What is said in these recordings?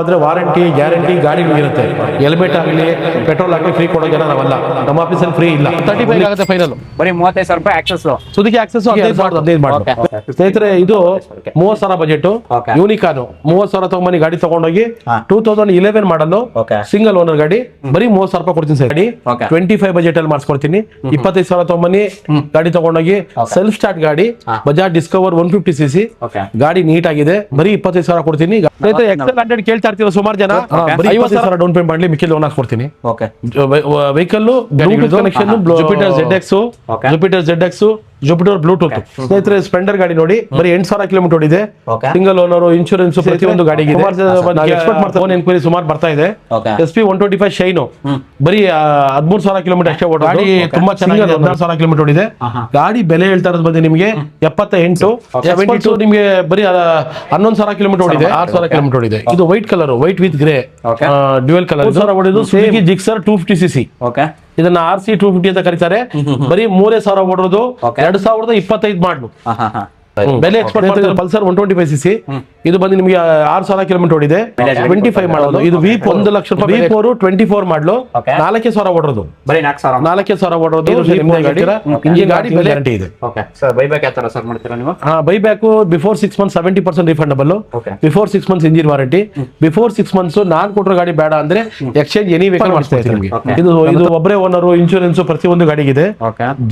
ಅಂದ್ರೆ warranty guarantee ಗಾಡಿಗಳಿರುತ್ತೆ. Helmet ಆಗಲಿ petrol ಆಗಲಿ ಫ್ರೀ ಕೊಡೋ ಜನ ನಾವಲ್ಲ. ನಮ್ಮ ಆಫೀಸಲ್ಲಿ ಫ್ರೀ ಇಲ್ಲ. 35 ಆಗುತ್ತೆ ಫೈನಲ್. ಬರೀ 35,000 ರೂಪಾಯಿ ಆಕ್ಸೆಸ್. ಸುದಿಗೆ ಆಕ್ಸೆಸ್ 15 ಮಾಡಿ ಸ್ನೇಹಿತರೆ. ಇದು 30,000 ಬಜೆಟ್ ಯೂನಿಕಾನ್ 30,000 ತಗೊಂಬನಿ ಗಾಡಿ ತಗೊಂಡೋಗಿ 2011 ಮಾಡಲು ಸಿಂಗಲ್ ಓನರ್ ಗಾಡಿ ಬರೀ 30,000 ರೂಪಾಯಿ ಕೊಡ್ತೀನಿ ಸರ್. ಗಾಡಿ 25 ಬಜೆಟ್ ಅಲ್ಲಿ ಮಾಡಿಸ್ಕೊಡ್ತೀನಿ. 25,000 ತಗೊಂಬನಿ ಗಾಡಿ ತಗೊಂಡೋಗಿ ಸೆಲ್ಫ್ ಸ್ಟಾರ್ಟ್ ಗಾಡಿ ಬಜಾಜ್ ಡಿಸ್ಕವರ್ 150cc ಗಾಡಿ ನೀಟ್ ಆಗಿದೆ. ಬರೀ 25,000 ಕೊಡ್ತೀನಿ. ಎಕ್ಸೆಲ್ 100 ಕೇಳ್ತಾ ಇರ್ತೀರ ಸುಮಾರು ಜನ. 50,000 ಡೌನ್ ಪೇಮೆಂಟ್ ಮಾಡ್ಲಿ, ಮಿಕ್ಕಿದ ಲೋನ್ ಹಾಕ್ಕೊಡ್ತೀನಿ. Vehicle connection Jupiter ZX Jupiter Bluetooth. ಸ್ನೇಹಿತರೆ ಸ್ಪ್ಲೆಂಡರ್ ಗಾಡಿ ನೋಡಿ ಬರೀ 8,000 ಕಿಲೋಮೀಟರ್ ಓಡಿದೆ. ಸಿಂಗಲ್ ಓನರ್ ಇನ್ಶೂರೆನ್ಸ್ ಪ್ರತಿಯೊಂದು ಗಾಡಿಗೆ ಎಕ್ಸ್ಪೆಕ್ಟ್ ಮಾಡ್ತಾ ಫೋನ್ ಎನ್ಕ್ವೈರಿ ಸುಮಾರು ಬರ್ತಾ ಇದೆ. SP 125 ಶೈನು ಬರೀ 13,000 ಕಿಲೋಮೀಟರ್ ಅಷ್ಟೇ ಓಡಿದೆ. ಗಾಡಿ ತುಂಬಾ ಚೆನ್ನಾಗಿದೆ. 16,000 ಕಿಲೋಮೀಟರ್ ಓಡಿದೆ. ಗಾಡಿ ಬೆಲೆ ಹೇಳ್ತಾ ಇರೋದು ಬಂದು ನಿಮಗೆ 78. 72 ನಿಮಗೆ ಬರೀ 11,000 ಕಿಲೋಮೀಟರ್ ಓಡಿದೆ. 6,000 ಕಿಲೋಮೀಟರ್ ಓಡಿದೆ. ಇದು white colour, white with grey dual colour. 2,000 ಓಡಿದ್ದು ಸುಜುಕಿ ಜಿಕ್ಸರ್ 250cc. ಇದನ್ನ RC 250 ಅಂತ ಕರೀತಾರೆ. ಬರೀ 3,000 ಓಡೋದು. 2025 ಮಾಡ್ಲು. ಬೆಲೆ ಎಕ್ಸ್ಪರ್ಟ್ ಪಲ್ಸರ್ 125cc. ಇದು ಬಂದು ನಿಮಗೆ 6,000 ಕಿಲೋಮೀಟರ್ ಓಡಿದೆ. 25 ಮಾಡೋದು. ಇದು V4 1,00,000 ರೂಪಾಯಿ. V4 24 ಮಾಡ್ಲು. 4,000 ಓಡೋದು. ಬರೀ 4,000 ಓಡೋದು. ಇಂಜಿನ್ ಗಾಡಿ ಬೆಲೆ ಗ್ಯಾರಂಟಿ ಇದೆ. ಬೈಬ್ಯಾಕ್ ಯಾವ ತರ ಸರ್ ಮಾಡ್ತೀರಾ ನೀವು? Buyback before 6 months 70% refundable. Before 6 months engine warranty. Before 6 months ನಾನ್ ಕೊಟ್ಟರೆ ಗಾಡಿ ಬೇಡ ಅಂದ್ರೆ ಎಕ್ಸ್ಚೇಂಜ್ ಎನಿ ವೆಹಿಕಲ್ ಮಾಡಿಸ್ತಾ ಇದ್ದೀನಿ ನಿಮಗೆ. ಇದು ಒಬ್ಬರೇ ಓನರ್ ಇನ್ಶೂರೆನ್ಸ್ ಪ್ರತಿಯೊಂದು ಗಾಡಿಗಿದೆ.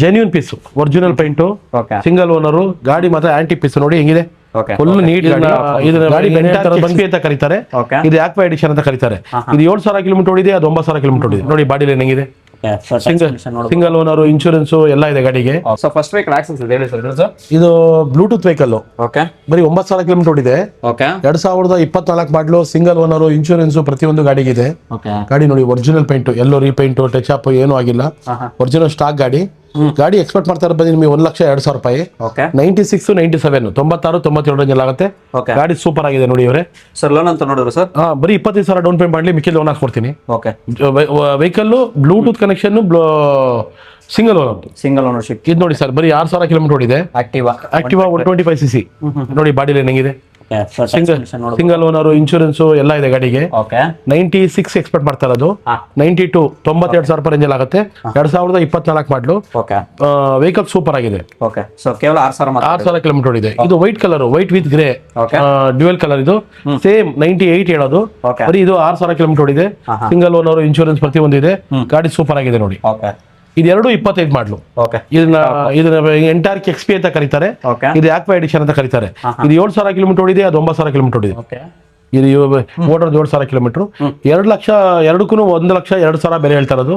Genuine piece, original paint, single owner ಗಾಡಿ ಮಾತ್ರ ಆಂಟಿ ಪೀಸ್ ನೋಡಿ ಹೆಂಗಿದೆ. ಫುಲ್ ನೀಟ್ ಗಾಡಿ ಅಂತ ಕರೀತಾರೆ. ಇದು ಆಕ್ವಾ ಎಡಿಷನ್ ಅಂತ ಕರೀತಾರೆ. ಇದು 7,000 ಕಿಲೋಮೀಟರ್ ಓಡಿದೆ. ಅದು 9,000 ಕಿಲೋಮೀಟರ್ ಓಡಿದೆ. ನೋಡಿ ಬಾಡಿ ಲೈನ್ ಹೆಂಗಿದೆ. ಸಿಂಗಲ್ ಓನರ್ ಇನ್ಶೂರೆನ್ಸ್ ಎಲ್ಲ ಇದೆ ಗಾಡಿಗೆ. ಇದು ಬ್ಲೂಟೂತ್ ವೆಹಿಕಲ್ ಬರೀ 9,000 ಕಿಲೋಮೀಟರ್ ಓಡಿದೆ. 2024 ಮಾಡ್ಲು. ಸಿಂಗಲ್ ಓನರ್ ಇನ್ಶೂರೆನ್ಸ್ ಪ್ರತಿಯೊಂದು ಗಾಡಿಗಿದೆ. ಗಾಡಿ ನೋಡಿ ಒರಿಜಿನಲ್ ಪೇಂಟ್, ಎಲ್ಲೋ ರೀಪೇಂಟ್ ಟಚ್ ಅಪ್ ಏನೂ ಆಗಿಲ್ಲ. ಒರಿಜಿನಲ್ ಸ್ಟಾಕ್ ಗಾಡಿ. ಗಾಡಿ ಎಕ್ಸ್ಪೆಕ್ಟ್ ಮಾಡ್ತಾ ಇರೋ ನಿಮಗೆ 1,02,000 ರೂಪಾಯಿ. 96 97 96 97 ರೇಂಜ್ ಆಗುತ್ತೆ. ಗಾಡಿ ಸೂಪರ್ ಆಗಿದೆ ನೋಡಿ ಇವರೇ. ಸರ್ ಲೋನ್ ಅಂತ ನೋಡಿದ್ರು ಸರ್. ಬರೀ 25,000 ಡೌನ್ ಪೇಮೆಂಟ್ ಮಾಡ್ಲಿ, ಮಿಕ್ಕಿ ಲೋನ್ ಹಾಕ್ಕೊಡ್ತೀನಿ. Vehicle Bluetooth connection single ownership. ಇದು ನೋಡಿ ಸರ್ ಬರೀ 6,000 ಕಿಲೋಮೀಟರ್ ಓಡಿದೆ. ಆಕ್ಟಿವಾ 125cc ನೋಡಿ ಬಾಡಿ ಲೈನ್ ಹೆಂಗಿದೆ. ಸಿಂಗಲ್ ಓನರ್ ಇನ್ಶೂರೆನ್ಸ್ ಎಲ್ಲ ಇದೆ ಗಾಡಿಗೆ. 96 ಎಕ್ಸ್ಪೆಕ್ಟ್ ಮಾಡ್ತಾ ಇರೋದು. 92 92,000 ರೂಪಾಯಿ ರೇಂಜ್ ಆಗುತ್ತೆ. 2024 ಮಾಡ್ಲು. ವೆಹಿಕಲ್ ಸೂಪರ್ ಆಗಿದೆ. ಕೇವಲ 6,000 ಕಿಲೋಮೀಟರ್ ಓಡಿದೆ. ಇದು white colour, white with grey dual colour. ಇದು ಸೇಮ್ 98 ಹೇಳೋದು. ಬರೀ ಇದು 6,000 ಕಿಲೋಮೀಟರ್ ಓಡಿದೆ. ಸಿಂಗಲ್ ಓನರ್ ಇನ್ಶೂರೆನ್ಸ್ ಪ್ರತಿಯೊಂದು ಇದೆ. ಗಾಡಿ ಸೂಪರ್ ಆಗಿದೆ ನೋಡಿ. ಇದೆರಡು 25 ಮಾಡ್ಲು. ಇದನ್ನ ಎಂಟೈರ್ XP ಅಂತ ಕರೀತಾರೆ. ಇದು ಆಕ್ವಾ ಎಡಿಷನ್ ಅಂತ ಕರೀತಾರೆ. ಇದು 7,000 ಕಿಲೋಮೀಟರ್ ಓಡಿದೆ. ಅದು 9,000 ಕಿಲೋಮೀಟರ್ ಓಡಿದೆ. ಇದು ಓಡೋದು 7,000 ಕಿಲೋಮೀಟರ್. 2 ಲಕ್ಷ ಎರಡಕ್ಕೂ 1,02,000 ಬೆಲೆ ಹೇಳ್ತಾ ಇರೋದು.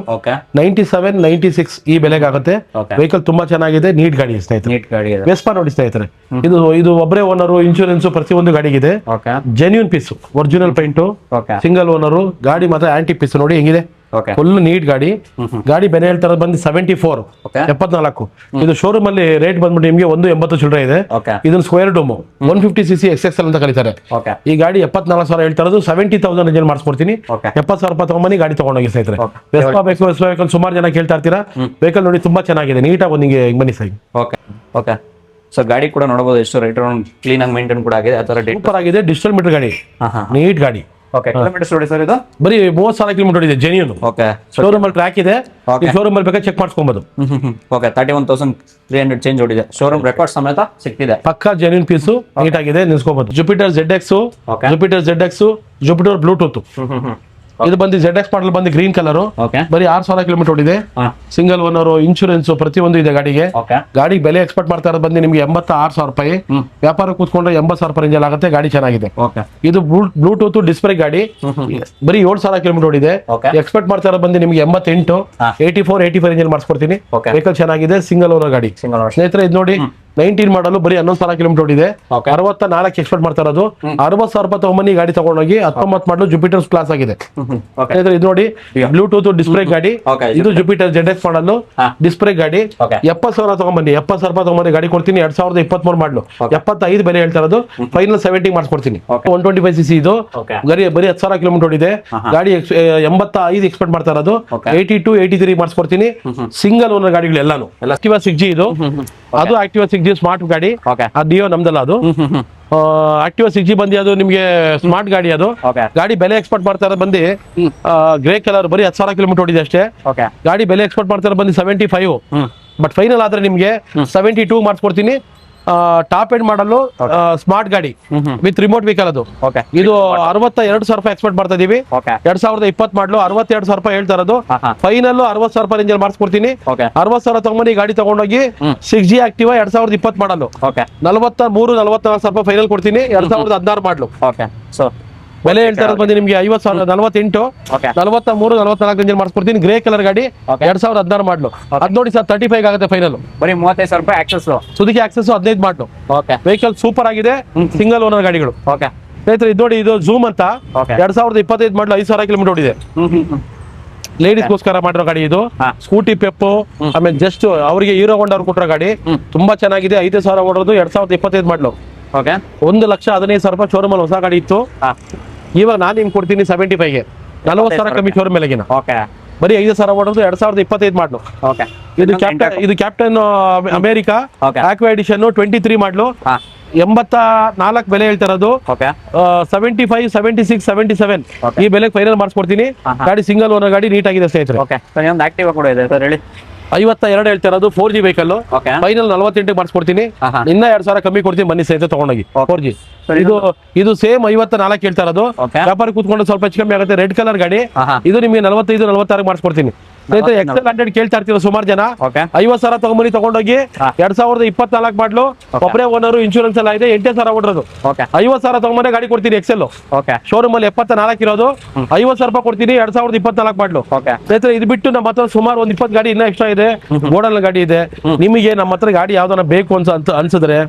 97 96 ಈ ಬೆಲೆಗೆ ಆಗುತ್ತೆ. ವೆಹಿಕಲ್ ತುಂಬಾ ಚೆನ್ನಾಗಿದೆ. ನೀಟ್ ಗಾಡಿ ಸ್ನೇಹಿತರೆ. ವೆಸ್ಪಾ ನೋಡಿ ಸ್ನೇಹಿತರೆ. ಇದು ಒಬ್ಬರೇ ಓನರ್ ಇನ್ಶೂರೆನ್ಸ್ ಪ್ರತಿಯೊಂದು ಗಾಡಿಗಿದೆ. Genuine piece, original paint, single owner ಗಾಡಿ ಮಾತ್ರ ಆಂಟಿ ಪೀಸ್ ನೋಡಿ ಹೆಂಗಿದೆ. ಫುಲ್ ನೀಟ್ ಗಾಡಿ. ಗಾಡಿ ಬೆಲೆ ಹೇಳ್ತಾ ಇರೋದು ಬಂದು 74 74. ಇದು ಶೋರೂಮ್ ಅಲ್ಲಿ ರೇಟ್ ಬಂದ್ಬಿಟ್ಟು ನಿಮಗೆ 180 ಚಿಲ್ಲರೆ ಇದೆ. ಇದನ್ನ ಸ್ಕ್ವೇರ್ ಡೋಮ್ 150cc XXL ಅಂತ ಕರೀತಾರೆ. ಈ ಗಾಡಿ 74,000 ಹೇಳ್ತಾ ಇರೋದು. 70,000 ರೇಂಜ್ ಮಾಡಿಸ್ಕೊಡ್ತೀನಿ. 70,000 ರೂಪಾಯಿ ತಗೊಂಬನಿ ಗಾಡಿ ತಗೊಂಡೋಗಿ ಸ್ನೇಹಿತರೆ. ವೆಸ್ಪಾ ವೆಹಿಕಲ್ ಸುಮಾರು ಜನ ಕೇಳ್ತಾ ಇರ್ತೀರಾ. ವೆಹಿಕಲ್ ನೋಡಿ ತುಂಬಾ ಚೆನ್ನಾಗಿದೆ. ನೀಟಾಗಿ ಒಂದಿಗೆ ಬನ್ನಿ ಸೈ. ಸೊ ಗಾಡಿ ಕೂಡ ನೋಡಬಹುದು. ಎಷ್ಟು ರೈಟ್ ಕ್ಲೀನ್ ಆಗಿ ಮೇಂಟೈನ್ ಕೂಡ ಆಗಿದೆ. ಸೂಪರ್ ಆಗಿದೆ. ಡಿಜಿಟಲ್ ಮೀಟರ್ ಗಾಡಿ, ನೀಟ್ ಗಾಡಿ. ಕಿಲೋಮೀಟರ್ ಸರ್ ಇದು ಬರೀ 30,000 ಕಿಲೋಮೀಟರ್ ಇದೆ. ಜೆನ್ಯೂನ್ ಶೋರೂಮ್ ಅಲ್ಲಿ ಟ್ರ್ಯಾಕ್ ಇದೆ. ಶೋರೂಮ್ ಅಲ್ಲಿ ಬೇಕಾದ್ರೆ ಚೆಕ್ ಮಾಡ್ಕೊಬಹುದು. 31,300 ಚೇಂಜ್ ಓಡಿದೆ. ಶೋರೂಮ್ ರೆಕಾರ್ಡ್ ಸಮೇತ ಸಿಕ್ತಿದೆ. ಪಕ್ಕಾ ಜೆನ್ಯೂನ್ ಪೀಸು, ನೀಟ್ ಆಗಿದೆ, ನಿಲ್ಸ್ಕೋಬಹುದು. Jupiter ZX Jupiter Bluetooth. ಇದು ಬಂದು ZX ಮಾಡಲ್ ಬಂದು ಗ್ರೀನ್ ಕಲರ್. ಬರೀ 6,000 ಕಿಲೋಮೀಟರ್ ಓಡಿದೆ. ಸಿಂಗಲ್ ಓನರ್ ಇನ್ಶೂರೆನ್ಸ್ ಪ್ರತಿಯೊಂದು ಇದೆ ಗಾಡಿಗೆ. ಗಾಡಿ ಬೆಲೆ ಎಕ್ಸ್ಪೆಕ್ಟ್ ಮಾಡ್ತಾ ಇರೋದು ಬಂದು ನಿಮ್ಗೆ 86,000 ರೂಪಾಯಿ. ವ್ಯಾಪಾರ ಕೂತ್ಕೊಂಡ್ರೆ 80,000 ರೂಪಾಯಿ ರೇಂಜ್ ಆಗುತ್ತೆ. ಗಾಡಿ ಚೆನ್ನಾಗಿದೆ. ಇದು ಬ್ಲೂಟೂತ್ ಡಿಸ್ಪ್ಲೇ ಗಾಡಿ. ಬರೀ 7,000 ಕಿಲೋಮೀಟರ್ ಓಡಿದೆ. ಎಕ್ಸ್ಪೆಕ್ಟ್ ಮಾಡ್ತಾ ಇರೋದು ಬಂದು ನಿಮ್ಗೆ 88 84 85 ರೇಂಜ್ ಮಾಡಿಸ್ಕೊಡ್ತೀನಿ. ವೆಹಿಕಲ್ ಚೆನ್ನಾಗಿದೆ. ಸಿಂಗಲ್ ಓನರ್ ಗಾಡಿ ಸ್ನೇಹಿತರೆ. ಇದು ನೋಡಿ 19 ಮಾಡಲು ಬರೀ 11,000 ಕಿಲೋಮೀಟರ್ ಓಡಿದೆ. 64 ಎಕ್ಸ್ಪೆಕ್ಟ್ ಮಾಡ್ತಾ ಇರೋದು. 60,000 ರೂಪಾಯಿ ತಗೊಂಬನಿ ಗಾಡಿ ತಗೊಂಡೋಗಿ 19 ಮಾಡಲು ಜುಪಿಟರ್ ಕ್ಲಾಸ್ ಆಗಿದೆ. ಇದು ನೋಡಿ ಬ್ಲೂಟೂತ್ ಡಿಸ್ಪ್ಲೇ ಗಾಡಿ. ಇದು ಜುಪಿಟರ್ ZX ಮಾಡಲು ಡಿಸ್ಪ್ಲೇ ಗಾಡಿ. 70,000 ತಗೊಂಬನ್ನಿ. 70,000 ರೂಪಾಯಿ ತಗೊಂಬನಿ ಗಾಡಿ ಕೊಡ್ತೀನಿ. 2023 ಮಾಡಲು 75 ಬೆಲೆ ಹೇಳ್ತಾ ಇರೋದು. ಫೈನಲ್ 70 ಮಾಡಿಸ್ಕೊಡ್ತೀನಿ. 125cc ಇದು ಬರೀ 10,000 ಕಿಲೋಮೀಟರ್ ಓಡಿದೆ. ಗಾಡಿ 85 ಎಕ್ಸ್ಪೆಕ್ಟ್ ಮಾಡ್ತಾ ಇರೋದು. 82 83 ಮಾಡಿಸ್ಕೊಡ್ತೀನಿ. ಸಿಂಗಲ್ ಓನರ್ ಗಾಡಿಗಳು ಎಲ್ಲಾನು. Activa 6G ಇದು ಅದು ಆಕ್ಟಿವಾ 6G ಸ್ಮಾರ್ಟ್ ಗಾಡಿ. ಓಕೆ. ಅದು ಡಿಯೋ ನಮ್ದಲ್ಲ ಅದು. ಆಕ್ಟಿವಾ 6G ಬಂದು ಅದು ನಿಮಗೆ ಸ್ಮಾರ್ಟ್ ಗಾಡಿ. ಅದು ಗಾಡಿ ಬೆಲೆ ಎಕ್ಸ್ಪೋರ್ಟ್ ಮಾಡ್ತಾರೆ ಬಂದು ಗ್ರೇ ಕಲರ್, ಬರೀ 10,000 ಕಿಲೋಮೀಟರ್ ಓಡಿದೆ ಅಷ್ಟೇ. ಗಾಡಿ ಬೆಲೆ ಎಕ್ಸ್ಪೋರ್ಟ್ ಮಾಡ್ತಾರೆ ಬಂದು 75. ಬಟ್ ಫೈನಲ್ ಆದ್ರೆ ನಿಮ್ಗೆ 72 ಮಾಡಿಸ್ಕೊಡ್ತೀನಿ. ಟಾಪ್ ಎಂಡ್ ಮಾಡಲು ಸ್ಮಾರ್ಟ್ ಗಾಡಿ ವಿತ್ ರಿಮೋಟ್ ವೆಹಿಕಲ್. ಅದು ಇದು 62,000 ರೂಪಾಯಿ ಎಕ್ಸ್ಪೆಕ್ಟ್ ಮಾಡ್ತಾ ಇದೀವಿ. 2020 ಮಾಡಲು 62,000 ರೂಪಾಯಿ ಹೇಳ್ತಾ ಇರೋದು. ಫೈನಲ್ 60,000 ರೂಪಾಯಿ ರೇಂಜ್ ಮಾಡ್ಸ್ಕೊಡ್ತೀನಿ. 60,000 ತಗೊಂಬಂದು ಗಾಡಿ ತಗೊಂಡೋಗಿ 6G ಆಕ್ಟಿವಾ 2020 ಮಾಡಲು 43,000-44,000 ರೂಪಾಯಿ ಫೈನಲ್ ಕೊಡ್ತೀನಿ. 2016 ಮಾಡಲು ಬೆಲೆ ಹೇಳ್ತಾ ಇರೋದು ಬಂದು ನಿಮ್ಗೆ 50,000 43,000-44 ರೇಂಜ್ ಮಾಡಿಸ್ಕೊಡ್ತೀನಿ. ಗ್ರೇ ಕಲರ್ ಗಾಡಿ 2016 ಮಾಡಲು. ಅದ್ ನೋಡಿ ಸರ್ 35 ಆಗುತ್ತೆ ಫೈನಲ್. ಬರೀ 35,000 ರೂಪಾಯಿ ಆಕ್ಸೆಸ್. ಸುಜುಕಿ ಆಕ್ಸೆಸ್ 15 ಮಾಡಲು. ವೆಹಿಕಲ್ ಸೂಪರ್ ಆಗಿದೆ, ಸಿಂಗಲ್ ಓನರ್ ಗಾಡಿಗಳು. ಸ್ನೇಹಿತರೆ ಇದು ನೋಡಿ, ಇದು ಝೂಮ್ ಅಂತ 2025 ಮಾಡಲು 5,000 ಕಿಲೋಮೀಟರ್ ಓಡಿದೆ. ಲೇಡೀಸ್ಗೋಸ್ಕರ ಮಾಡಿರೋ ಗಾಡಿ ಇದು. ಸ್ಕೂಟಿ ಪೆಪ್ಪು, ಆಮೇಲೆ ಜಸ್ಟ್ ಅವರಿಗೆ ಹೀರೋ ಹೋಂಡಾ ಅವ್ರು ಕೊಟ್ಟಿರೋ ಗಾಡಿ. ತುಂಬಾ ಚೆನ್ನಾಗಿದೆ. 5,000 ಓಡೋದು, 2025 ಮಾಡಲು. 1,15,000 ರೂಪಾಯಿ ಶೋರೂಮ್ ಅಲ್ಲಿ ಹೊಸ ಗಾಡಿ ಇತ್ತು. ಇವಾಗ ನಾನು ನಿಮ್ಗೆ ಕೊಡ್ತೀನಿ 75ಗೆ, 40,000 ಕಮ್ಮಿ ಶೋರೂಮ್ ಮೇಲೆಗಿನ. ಬರೀ 5,000 ಓಡೋದು, 2025 ಮಾಡಲು. ಇದು ಕ್ಯಾಪ್ಟನ್ ಅಮೆರಿಕಾ ಆಕ್ವಾ ಎಡಿಷನ್ 23 ಮಾಡಲು. 84 ಬೆಲೆ ಹೇಳ್ತಾ ಇರೋದು. 75, 76, 77 ಈ ಬೆಲೆಗೆ ಫೈನಲ್ ಮಾಡಿಸ್ಕೊಡ್ತೀನಿ. ಗಾಡಿ ಸಿಂಗಲ್ ಓನರ್ ಗಾಡಿ, ನೀಟ್ ಆಗಿದೆ ಸ್ನೇಹಿತರೆ. ಆಕ್ಟಿವಾ ಕೂಡ ಇದೆ ಸರ್, ಹೇಳಿ. 52 ಹೇಳ್ತಾ ಇರೋದು, 4G ವೆಹಿಕಲ್. ಫೈನಲ್ 48 ಮಾಡಿಸ್ಕೊಡ್ತೀನಿ. ಇನ್ನ 2,000 ಕಮ್ಮಿ ಕೊಡ್ತೀನಿ, ಬನ್ನಿ ಸ್ನೇಹಿತರೆ ತಗೊಂಡೋಗಿ. 4G ಇದು ಸೇಮ್ 54 ಹೇಳ್ತಾ ಇರೋದು. ವ್ಯಾಪಾರ ಕೂತ್ಕೊಂಡು ಸ್ವಲ್ಪ ಹೆಚ್ಚು ಕಮ್ಮಿ ಆಗುತ್ತೆ. ರೆಡ್ ಕಲರ್ ಗಾಡಿ ಇದು ನಿಮಗೆ 45-46 ಮಾಡಿಸ್ಕೊಡ್ತೀನಿ. ಸ್ನೇಹಿತರೆ XL 100 ಕೇಳ್ತಾ ಇರ್ತೀರ ಸುಮಾರು ಜನ. 50,000 ತಗೊಂಬನಿ ತಗೊಂಡೋಗಿ 2024 ಮಾಡಲು. ಒಬ್ಬರೇ ಓನರು, ಇನ್ಶೂರೆನ್ಸ್ ಎಲ್ಲ ಇದೆ. 8,000 ಓಡಿರೋದು. 50,000 ತಗೊಂಬನೆ ಗಾಡಿ ಕೊಡ್ತೀನಿ. XL ಶೋರೂಮ್ ಅಲ್ಲಿ 74 ಇರೋದು, 50,000 ರೂಪಾಯಿ ಕೊಡ್ತೀನಿ. 2024 ಮಾಡಲು. ಸ್ನೇಹಿತರೆ ಇದು ಬಿಟ್ಟು ನಮ್ಮ ಹತ್ರ ಸುಮಾರು ಒಂದು 20 ಗಾಡಿ ಇನ್ನ ಎಕ್ಸ್ಟ್ರಾ ಇದೆ. ಗೋಡನ್ ಗಾಡಿ ಇದೆ. ನಿಮಗೆ ನಮ್ಮ ಹತ್ರ ಗಾಡಿ ಯಾವ್ದಾನ ಬೇಕು ಅನ್ಸಿದ್ರೆ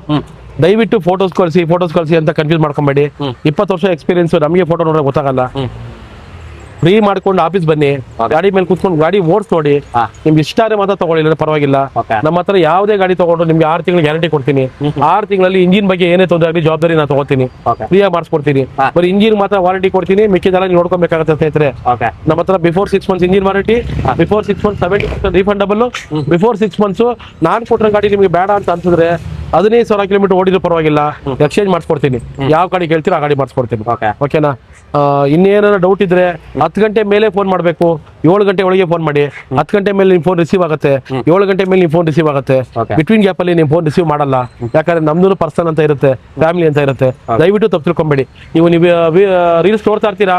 ದಯವಿಟ್ಟು ಫೋಟೋಸ್ ಕಳಿಸಿ ಅಂತ ಕನ್ಫ್ಯೂಸ್ ಮಾಡ್ಕೊಂಬೇಡಿ. 20 ವರ್ಷ ಎಕ್ಸ್ಪೀರಿಯನ್ಸ್, ನಮಗೆ ಫೋಟೋ ನೋಡೋಕೆ ಗೊತ್ತಾಗಲ್ಲ. ಫ್ರೀ ಮಾಡ್ಕೊಂಡು ಆಫೀಸ್ ಬನ್ನಿ, ಗಾಡಿ ಮೇಲೆ ಕುತ್ಕೊಂಡು ಗಾಡಿ ಓಡಿಸ್ ನೋಡಿ. ನಿಮ್ಗೆ ಇಷ್ಟ ಆದ್ರೆ ಮಾತ್ರ ತಗೊಳ್ಳಿ, ಪರವಾಗಿಲ್ಲ. ನಮ್ಮ ಹತ್ರ ಯಾವುದೇ ಗಾಡಿ ತಗೊಂಡ್ರು ನಿಮ್ಗೆ 6 ತಿಂಗಳು ಗ್ಯಾರಂಟಿ ಕೊಡ್ತೀನಿ. 6 ತಿಂಗಳಲ್ಲಿ ಇಂಜಿನ್ ಬಗ್ಗೆ ಏನೇ ತೊಂದರೆ ಆಗಲಿ ಜವಾಬ್ದಾರಿ ನಾನು ತಗೋತೀನಿ. ಫ್ರೀಯಾಗಿ ಮಾಡಿಸ್ಕೊಡ್ತೀನಿ. ಬರೀ ಇಂಜಿನ್ ಮಾತ್ರ ವಾರಂಟಿ ಕೊಡ್ತೀನಿ, ಮಿಕ್ಕಿದೆಲ್ಲ ನೀವು ನೋಡ್ಕೊಬೇಕಾಗುತ್ತೆ ಸ್ನೇಹಿತರೆ. ನಮ್ಮ ಹತ್ರ before 6 months engine warranty, before 6 months 70% refundable. Before 6 months ನಾನು ಕೊಟ್ಟಿರೋ ಗಾಡಿ ನಿಮ್ಗೆ ಬೇಡ ಅಂತ ಅನ್ಸಿದ್ರೆ 15,000 ಕಿಲೋಮೀಟರ್ ಓಡಿದ್ರು ಪರವಾಗಿಲ್ಲ, ಎಕ್ಸ್ಚೇಂಜ್ ಮಾಡಿಸ್ಕೊಡ್ತೀನಿ. ಯಾವ ಗಾಡಿ ಕೇಳ್ತೀರಾ ಆ ಗಾಡಿ ಮಾಡಿಸ್ಕೊಡ್ತೀನಿ. ಓಕೆನಾ? ಇನ್ನೇನಾರ ಡೌಟ್ ಇದ್ರೆ 10 ಗಂಟೆ ಮೇಲೆ ಫೋನ್ ಮಾಡಬೇಕು. 7 ಗಂಟೆ ಒಳಗೆ ಫೋನ್ ಮಾಡಿ. 10 ಗಂಟೆ ಮೇಲೆ ನಿಮ್ ಫೋನ್ ರಿಸೀವ್ ಆಗುತ್ತೆ. 7 ಗಂಟೆ ಮೇಲೆ ನಿಮ್ ಫೋನ್ ರಿಸೀವ್ ಆಗುತ್ತೆ. ಬಿಟ್ವೀನ್ ಗ್ಯಾಪ್ ಅಲ್ಲಿ ನಿಮ್ ಫೋನ್ ರಿಸೀವ್ ಮಾಡಲ್ಲ. ಯಾಕಂದ್ರೆ ನಮ್ದು ಪರ್ಸನ್ ಅಂತ ಇರುತ್ತೆ, ಫ್ಯಾಮಿಲಿ ಅಂತ ಇರುತ್ತೆ. ದಯವಿಟ್ಟು ತಪ್ಪು ತಿಳ್ಕೊಂಬೇಡಿ. ನೀವು ರೀಲ್ಸ್ ನೋಡ್ತಾ ಇರ್ತೀರಾ,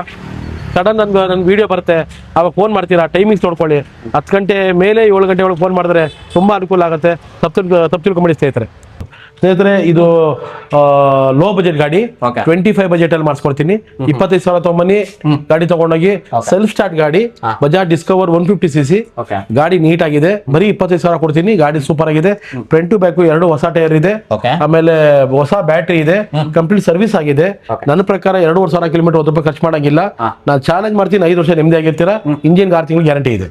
ಸಡನ್ ನನ್ ವಿಡಿಯೋ ಬರುತ್ತೆ, ಅವಾಗ ಫೋನ್ ಮಾಡ್ತೀರಾ. ಟೈಮಿಂಗ್ಸ್ ನೋಡ್ಕೊಳ್ಳಿ. 10 ಗಂಟೆ ಮೇಲೆ 7 ಗಂಟೆ ಒಳಗೆ ಫೋನ್ ಮಾಡಿದ್ರೆ ತುಂಬಾ ಅನುಕೂಲ ಆಗುತ್ತೆ. ತಪ್ಪು ತಿಳ್ಕೊಂಬೇಡಿ ಸ್ನೇಹಿತರೆ. ಇದು ಲೋ ಬಜೆಟ್ ಗಾಡಿ, 25 ಬಜೆಟ್ ಅಲ್ಲಿ ಮಾಡಿಸ್ಕೊಡ್ತೀನಿ. 25,000 ತಗೊಂಬನ್ನಿ ಗಾಡಿ ತಗೊಂಡೋಗಿ. ಸೆಲ್ಫ್ ಸ್ಟಾರ್ಟ್ ಗಾಡಿ, ಬಜಾಜ್ ಡಿಸ್ಕವರ್ 150cc ಗಾಡಿ, ನೀಟ್ ಆಗಿದೆ. ಬರೀ 25,000 ಕೊಡ್ತೀನಿ. ಗಾಡಿ ಸೂಪರ್ ಆಗಿದೆ. ಫ್ರಂಟ್ ಟು ಬ್ಯಾಕ್ 2 ಹೊಸ ಟೈರ್ ಇದೆ. ಆಮೇಲೆ ಹೊಸ ಬ್ಯಾಟ್ರಿ ಇದೆ. ಕಂಪ್ಲೀಟ್ ಸರ್ವಿಸ್ ಆಗಿದೆ. ನನ್ನ ಪ್ರಕಾರ 2,500 ಕಿಲೋಮೀಟರ್ ₹1 ಖರ್ಚು ಮಾಡಂಗಿಲ್ಲ. ನಾನು ಚಾಲೆಂಜ್ ಮಾಡ್ತೀನಿ, 5 ವರ್ಷ ನೆಮ್ಮದಿ ಆಗಿರ್ತೀರಾ. ಇಂಜಿನ್ 6 ತಿಂಗಳು ಗ್ಯಾರಂಟಿ ಇದೆ.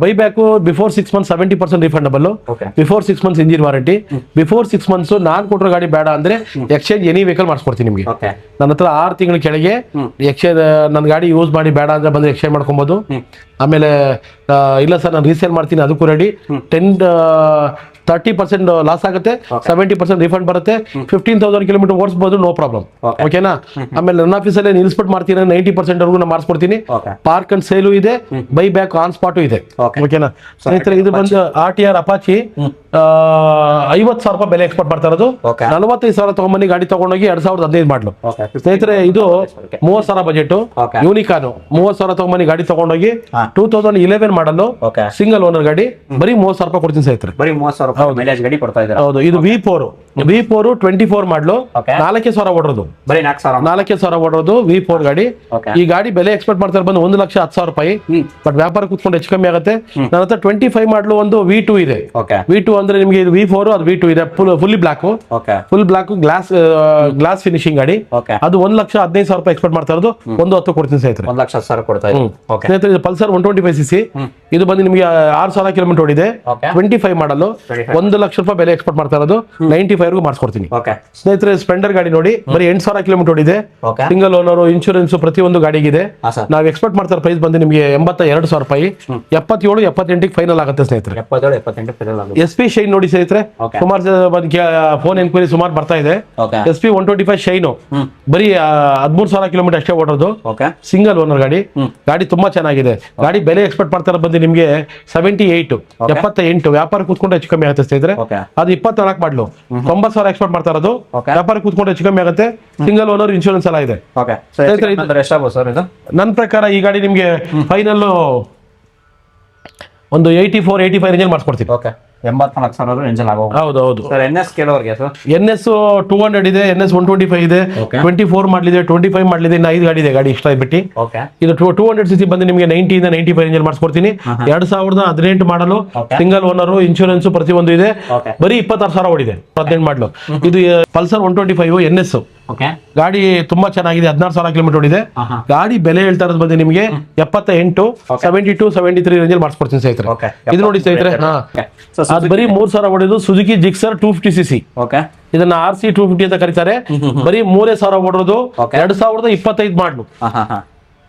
Buyback before 6 months 70% refundable. Before 6 months engine warranty. Before 6 months ನಾನ್ ಕೊಟ್ಟರು ಗಾಡಿ ಬೇಡ ಅಂದ್ರೆ ಎಕ್ಸ್ಚೇಂಜ್ ಎನಿ ವೆಹಿಕಲ್ ಮಾಡಿಸ್ಕೊಡ್ತೀನಿ ನಿಮಗೆ. ನನ್ನ ಹತ್ರ 6 ತಿಂಗಳ ಕೆಳಗೆ ಎಕ್ಸ್ಚೇಂಜ್, ನನ್ನ ಗಾಡಿ ಯೂಸ್ ಮಾಡಿ ಬೇಡ ಅಂದ್ರೆ ಬಂದ್ರೆ ಎಕ್ಸ್ಚೇಂಜ್ ಮಾಡ್ಕೊಬಹುದು. ಆಮೇಲೆ ಇಲ್ಲ ಸರ್ ನಾನು ರೀಸೇಲ್ ಮಾಡ್ತೀನಿ, ಅದಕ್ಕೂ ರೆಡಿ. 30% ಲಾಸ್ ಆಗುತ್ತೆ, 70% ರಿಫಂಡ್ ಬರುತ್ತೆ. 15,000 ಕಿಲೋಮೀಟರ್ ಓಡಿಸಬಹುದು, ನೋ ಪ್ರಾಬ್ಲಮ್. ಓಕೆನಾ? ಆಮೇಲೆ ನನ್ನ ಆಫೀಸಲ್ಲಿ ನಿಲ್ಸ್ಬಿಟ್ಟು ಮಾಡ್ತೀನಿ, 90% ವರೆಗೂ ನಾನು ಮಾಡಿಸ್ಕೊಡ್ತೀನಿ. ಪಾರ್ಕ್ ಅಂಡ್ ಸೇಲು ಇದೆ, ಬೈ ಬ್ಯಾಕ್ ಆನ್ ಸ್ಪಾಟು ಇದೆ. ಓಕೆನಾ ಸ್ನೇಹಿತರೆ? ಇದು ಬಂದು RTR ಅಪಾಚಿ 50,000 ರೂಪಾಯಿ ಬೆಲೆ ಎಕ್ಸ್ಪೋರ್ಟ್ ಮಾಡ್ತಾ ಇರೋದು. 45,000 ತಗೊಂಬನ್ನಿ ಗಾಡಿ ತಗೊಂಡೋಗಿ 2015 ಮಾಡಲು. ಸ್ನೇಹಿತರೆ ಇದು 30,000 ಬಜೆಟ್. ಯೂನಿಕಾನು 30,000 ತಗೊಂಬನ್ನಿ ಗಾಡಿ ತಗೊಂಡೋಗಿ 2011 ಮಾಡಲು. ಸಿಂಗಲ್ ಓನರ್ ಗಾಡಿ, ಬರೀ 30,000 ರೂಪಾಯಿ ಕೊಡ್ತೀನಿ ಸ್ನೇಹಿತರೆ. ಹೌದು. ಇದು V4 24 ಮಾಡಲು, 4,000 ಓಡೋದು. 4,000 ಓಡೋದು V4 ಗಾಡಿ. ಈ ಗಾಡಿ ಬೆಲೆ ಎಕ್ಸ್ಪೆಕ್ಟ್ ಮಾಡ್ತಾರೆ ಬಂದು 1,10,000 ರೂಪಾಯಿ. ಬಟ್ ವ್ಯಾಪಾರ ಕೂತ್ಕೊಂಡು ಹೆಚ್ಚು ಕಮ್ಮಿ ಆಗುತ್ತೆ. ನನ್ನ ಹತ್ರ 25 ಮಾಡಲು ಒಂದು V2 ಇದೆ. V2 ಅಂದ್ರೆ ನಿಮಗೆ ಇದು V4, ಅದು V2 ಇದೆ. ಫುಲ್ ಬ್ಲಾಕ್ ಗ್ಲಾಸ್ ಫಿನಿಶಿಂಗ್ ಗಾಡಿ. ಅದು 1,15,000 ರೂಪಾಯಿ ಎಕ್ಸ್ಪೆಕ್ಟ್ ಮಾಡ್ತಾ ಇರೋದು. 1,10,000 ಕೊಡ್ತೀನಿ ಸ್ನೇಹಿತರೆ. 1,10,000 ಇದು ಪಲ್ಸರ್ 125cc. ಇದು ಬಂದು ನಿಮಗೆ 6,000 ಕಿಲೋಮೀಟರ್ ಓಡಿದೆ. 25 ಮಾಡಲು, 1,00,000 ರೂಪಾಯಿ ಬೆಲೆ ಎಕ್ಸ್ಪೆಕ್ಟ್ ಮಾಡ್ತಾ ಇರೋದು. 95 125 ಮಾಡಿಸ್ಕೊಡ್ತೀನಿ ಓಕೆ ಸ್ನೇಹಿತರೆ. ಸ್ಪ್ಲೆಂಡರ್ ಗಾಡಿ ನೋಡಿ, ಬರೀ 8,000 ಕಿಲೋಮೀಟರ್ ಓಡಿದೆ, ಓಕೆ ಸಿಂಗಲ್ ಓನರ್, ಇನ್ಶೂರೆನ್ಸ್ ಪ್ರತಿಯೊಂದು ಗಾಡಿಗಿದೆ. ಹಾ ಸರ್, ನಾವು ಎಕ್ಸ್ಪೆಕ್ಟ್ ಮಾಡ್ತಾರೆ ಪ್ರೈಸ್ ಬಂದು ನಿಮಗೆ 82,000 ರೂಪಾಯಿ, 77-78 ಫೈನಲ್ ಆಗುತ್ತೆ ಸ್ನೇಹಿತರೆ. 77-78 ಫೈನಲ್ ಆಗುತ್ತೆ. SP ಶೈನ್ ನೋಡಿ ಸ್ನೇಹಿತರೆ, Okay. ಸುಮಾರು ಫೋನ್ ಎನ್ಕ್ವೈರಿ ಸುಮಾರು ಬರ್ತಾ ಇದೆ. ಓಕೆ SP 125 ಶೈನು ಬರೀ 13,000 ಕಿಲೋಮೀಟರ್ ಅಷ್ಟೇ ಓಡೋದು, ಓಕೆ ಸಿಂಗಲ್ ಓನರ್ ಗಾಡಿ. ಗಾಡಿ ತುಂಬಾ ಚೆನ್ನಾಗಿದೆ. ಗಾಡಿ ಬೆಲೆ ಎಕ್ಸ್ಪೆಕ್ಟ್ ಮಾಡ್ತಾರೆ ಬಂದು ನಿಮಗೆ 78, 78. ವ್ಯಾಪಾರ ಕೂತ್ಕೊಂಡು ಹೆಚ್ಚು ಕಮ್ಮಿ ಆಗುತ್ತೆ ಸ್ನೇಹಿತರೆ. ಓಕೆ ಅದು 24 ಮಾಡಲು 90,000 ಎಕ್ಸ್ಪೆಕ್ಟ್ ಮಾಡ್ತಾ ಇರೋದು. Okay. ವ್ಯಾಪಾರ ಕೂತ್ಕೊಂಡು ಹೆಚ್ಚು ಕಮ್ಮಿ ಆಗುತ್ತೆ. ಸಿಂಗಲ್ ಓನರ್, ಇನ್ಶೂರೆನ್ಸ್ ಎಲ್ಲ ಇದೆ. ಓಕೆ ಸರ್, ಎಷ್ಟಾಗ್ಬೋದು ಸರ್ ಇದು? ನನ್ನ ಪ್ರಕಾರ ಈ ಗಾಡಿ ನಿಮಗೆ ಫೈನಲ್ ಒಂದು 84-85 ರೇಂಜಲ್ಲಿ ಮಾಡಿಸ್ಕೊಡ್ತೀನಿ. ಓಕೆ 84,000 ರೇಂಜಲ್ಲಿ ಆಗೋದು. ಹೌದು ಹೌದು ಸರ್ NS ಕೆಲವರಿಗೆ ಸರ್ NS 200 ಇದೆ, NS 125 ಇದೆ, Okay. 24 ಮಾಡಲಿದೆ, 25 ಮಾಡಲಿದೆ, ಇನ್ನು 5 ಗಾಡಿ ಇದೆ. ಗಾಡಿ ಇಷ್ಟ ಬಿಟ್ಟು ಓಕೆ ಇದು 200cc ಬಂದು ನಿಮಗೆ 90-95 ರೇಂಜಲ್ಲಿ ಮಾಡಿಸ್ಕೊಡ್ತೀನಿ. 2018 ಮಾಡಲು, Okay. ಸಿಂಗಲ್ ಓನರ್, ಇನ್ಶೂರೆನ್ಸ್ ಪ್ರತಿಯೊಂದು ಇದೆ. ಓಕೆ ಬರೀ 26,000 ಓಡಿದೆ, 18 ಮಾಡಲು. ಇದು ಪಲ್ಸರ್ 125 NS ಓಕೆ ಗಾಡಿ ತುಂಬಾ ಚೆನ್ನಾಗಿದೆ, 16,000 ಕಿಲೋಮೀಟರ್ ಓಡಿದೆ. ಗಾಡಿ ಬೆಲೆ ಹೇಳ್ತಾ ಇರೋದು ಬಂದು ನಿಮಗೆ 78, 72-73 ರೇಂಜಲ್ಲಿ ಮಾಡಿಸ್ಕೊಡ್ತೀನಿ ಸ್ನೇಹಿತರೆ. Okay. ಇದು ನೋಡಿ ಸ್ನೇಹಿತರೆ, ಅದು ಬರೀ 3,000 ಹೊಡೆದು ಸುಜುಕಿ ಜಿಕ್ಸರ್ 250cc. ಓಕೆ ಇದನ್ನ RC 250 ಅಂತ ಕರೀತಾರೆ. ಬರೀ 3,000 ಓಡೋದು, Okay. 2025 ಮಾಡ್ಲು. ಹಾ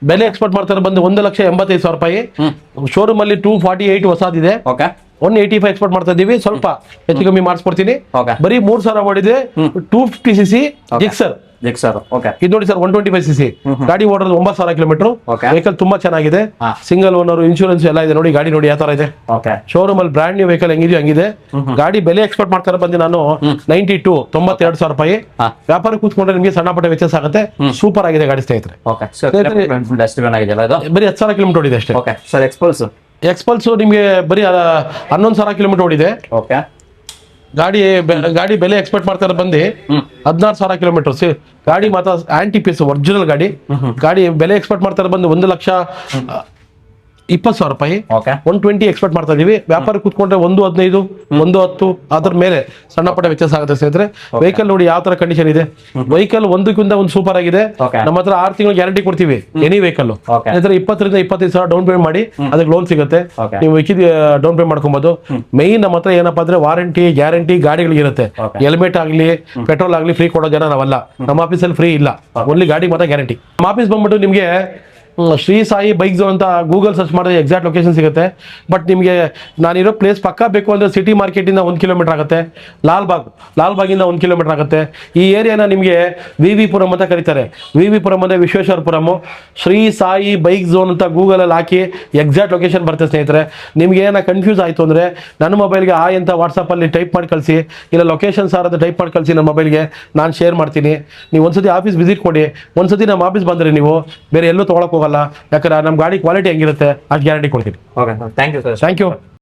ಬೆಲೆ ಎಕ್ಸ್ಪೆಕ್ಟ್ ಮಾಡ್ತಾರೆ ಬಂದು 1,85,000 ರೂಪಾಯಿ. ಶೋರೂಮ್ ಅಲ್ಲಿ 248 ಹೊಸದಿದೆ, ಓಕೆ 185 ಎಕ್ಸ್ಪೆಕ್ಟ್ ಮಾಡ್ತಾ ಇದೀವಿ. ಸ್ವಲ್ಪ ಹೆಚ್ಚು ಕಮ್ಮಿ ಮಾಡಿಸ್ಕೊಡ್ತೀನಿ. Okay. ಬರೀ 3,000 ಓಡಿದೆ, 250cc ಜಿಕ್ಸರ್. ಸರ್ ಓಕೆ ಇದು ನೋಡಿ ಸರ್, 125cc ಗಾಡಿ ಓಡೋದು 9,000 ಕಿಲೋಮೀಟರ್. Okay. ವೆಹಿಕಲ್ ತುಂಬಾ ಚೆನ್ನಾಗಿದೆ, ಸಿಂಗಲ್ ಓನರ್, ಇನ್ಶೂರೆನ್ಸ್ ಎಲ್ಲ ಇದೆ. ನೋಡಿ ಗಾಡಿ ನೋಡಿ ಯಾವ ತರ ಇದೆ. ಓಕೆ ಶೋರೂಮ್ ಅಲ್ಲಿ ಬ್ರಾಂಡ್ ನ್ಯೂ ವೆಹಿಕಲ್ ಹೆಂಗಿದೆ ಹಂಗಿದೆ. ಗಾಡಿ ಬೆಲೆ ಎಕ್ಸ್ಪೆಕ್ಟ್ ಮಾಡ್ತಾರೆ ಬಂದು ನಾನು 92-92,000 ರೂಪಾಯಿ. ಹಾ. ವ್ಯಾಪಾರ ಕೂತ್ಕೊಂಡ್ರೆ ನಿಮಗೆ ಸಣ್ಣ ಪುಟ್ಟ ವ್ಯತ್ಯಾಸ ಆಗುತ್ತೆ. ಸೂಪರ್ ಆಗಿದೆ ಗಾಡಿ ಸ್ನೇಹಿತರೆ. ಓಕೆ ಸರ್, ಡಸ್ಟ್ಬಿನ್ ಆಗಿದೆಯಲ್ಲ ಇದು? ಬರೀ 10,000 ಕಿಲೋಮೀಟರ್ ಓಡಿದೆ ಅಷ್ಟೇ. ಓಕೆ ಸರ್, ಎಕ್ಸ್ಪಲ್ಸ್ ನಿಮಗೆ ಬರೀ 11,000 ಕಿಲೋಮೀಟರ್ ಓಡಿದೆ. ಓಕೆ ಗಾಡಿ ಬೆಲೆ ಎಕ್ಸ್ಪೆಕ್ಟ್ ಮಾಡ್ತಾರೆ ಬಂದು 16,000 ಕಿಲೋಮೀಟರ್. ಗಾಡಿ ಮಾತ್ರ ಆಂಟಿ ಪೀಸ್ ಒರಿಜಿನಲ್ ಗಾಡಿ. ಗಾಡಿ ಬೆಲೆ ಎಕ್ಸ್ಪೆಕ್ಟ್ ಮಾಡ್ತಾರೆ ಬಂದು 1,20,000 ರೂಪಾಯಿ. ಓಕೆ 120 ಎಕ್ಸ್ಪೆಕ್ಟ್ ಮಾಡ್ತಾ ಇದೀವಿ. ವ್ಯಾಪಾರ ಕೂತ್ಕೊಂಡ್ರೆ 115, 110 ಅದ್ರ ಮೇಲೆ ಸಣ್ಣ ಪುಟ್ಟ ವ್ಯತ್ಯಾಸ ಆಗುತ್ತೆ ಸ್ನೇಹಿತರೆ. ವೆಹಿಕಲ್ ನೋಡಿ ಯಾವ ತರ ಕಂಡೀಷನ್ ಇದೆ. ವೆಹಿಕಲ್ ಒಂದಕ್ಕಿಂತ ಒಂದು ಸೂಪರ್ ಆಗಿದೆ. Okay. ನಮ್ಮ ಹತ್ರ 6 ತಿಂಗಳು ಗ್ಯಾರಂಟಿ ಕೊಡ್ತೀವಿ any vehicle. Okay. 20,000-25,000 down payment ಮಾಡಿ ಅದಕ್ಕೆ ಲೋನ್ ಸಿಗುತ್ತೆ. Okay. ನೀವು ಡೌನ್ ಪೇಮೆಂಟ್ ಮಾಡ್ಕೊಬಹುದು. ಮೇನ್ ನಮ್ಮ ಹತ್ರ ಏನಪ್ಪಾ ಅಂದ್ರೆ ವಾರಂಟಿ ಗ್ಯಾರಂಟಿ ಗಾಡಿಗಳಿಗೆ ಇರುತ್ತೆ. Okay. ಹೆಲ್ಮೆಟ್ ಆಗ್ಲಿ ಪೆಟ್ರೋಲ್ ಆಗ್ಲಿ ಫ್ರೀ ಕೊಡೋ ಜನ ನಾವಲ್ಲ. ನಮ್ಮ ಆಫೀಸಲ್ಲಿ ಫ್ರೀ ಇಲ್ಲ, ಓನ್ಲಿ ಗಾಡಿ ಮಾತ್ರ ಗ್ಯಾರಂಟಿ. ನಮ್ಮ ಆಫೀಸ್ ಬಂದ್ಬಿಟ್ಟು ನಿಮಗೆ ಶ್ರೀ ಸಾಯಿ ಬೈಕ್ ಝೋನ್ ಅಂತ ಗೂಗಲ್ ಸರ್ಚ್ ಮಾಡಿದ್ರೆ ಎಕ್ಸಾಕ್ಟ್ ಲೊಕೇಶನ್ ಸಿಗುತ್ತೆ. ಬಟ್ ನಿಮಗೆ ನಾನಿರೋ ಪ್ಲೇಸ್ ಪಕ್ಕ ಬೇಕು ಅಂದರೆ ಸಿಟಿ ಮಾರ್ಕೆಟಿಂದ 1 ಕಿಲೋಮೀಟರ್ ಆಗುತ್ತೆ. ಲಾಲ್ಬಾಗಿಂದ 1 ಕಿಲೋಮೀಟರ್ ಆಗುತ್ತೆ. ಈ ಏರಿಯಾನ ನಿಮಗೆ VV ಪುರಂ ಅಂತ ಕರೀತಾರೆ. VV ಪುರಂ ಅಂದರೆ ವಿಶ್ವೇಶ್ವರಪುರಂ. ಶ್ರೀ ಸಾಯಿ ಬೈಕ್ ಝೋನ್ ಅಂತ ಗೂಗಲಲ್ಲಿ ಹಾಕಿ ಎಕ್ಸಾಕ್ಟ್ ಲೊಕೇಶನ್ ಬರುತ್ತೆ ಸ್ನೇಹಿತರೆ. ನಿಮ್ಗೆ ಏನೋ ಕನ್ಫ್ಯೂಸ್ ಆಯಿತು ಅಂದರೆ ನನ್ನ ಮೊಬೈಲ್ಗೆ ಅಂತ ವಾಟ್ಸಪ್ಪಲ್ಲಿ ಟೈಪ್ ಮಾಡಿ ಕಳಿಸಿ, ಇಲ್ಲ ಲೊಕೇಶನ್ ಸಾರ್ ಅಂತ ಟೈಪ್ ಮಾಡಿ ಕಳಿಸಿ. ನನ್ನ ಮೊಬೈಲ್ಗೆ ನಾನು ಶೇರ್ ಮಾಡ್ತೀನಿ. ನೀವು ಒಂದ್ಸತಿ ಆಫೀಸ್ ವಿಸಿಟ್ ಕೊಡಿ. ಒಂದ್ಸತಿ ನಮ್ಮ ಆಫೀಸ್ ಬಂದರೆ ನೀವು ಬೇರೆ ಎಲ್ಲೂ ತೊಗೊಳಕ್ಕೆ ಹೋಗಲ್ಲ. ಯಾಕಂದ್ರೆ ನಮ್ಮ ಗಾಡಿ ಕ್ವಾಲಿಟಿ ಹೆಂಗಿರುತ್ತೆ ಅಷ್ಟು ಗ್ಯಾರಂಟಿ ಕೊಡ್ತೀನಿ. Okay thank you sir. Thank you.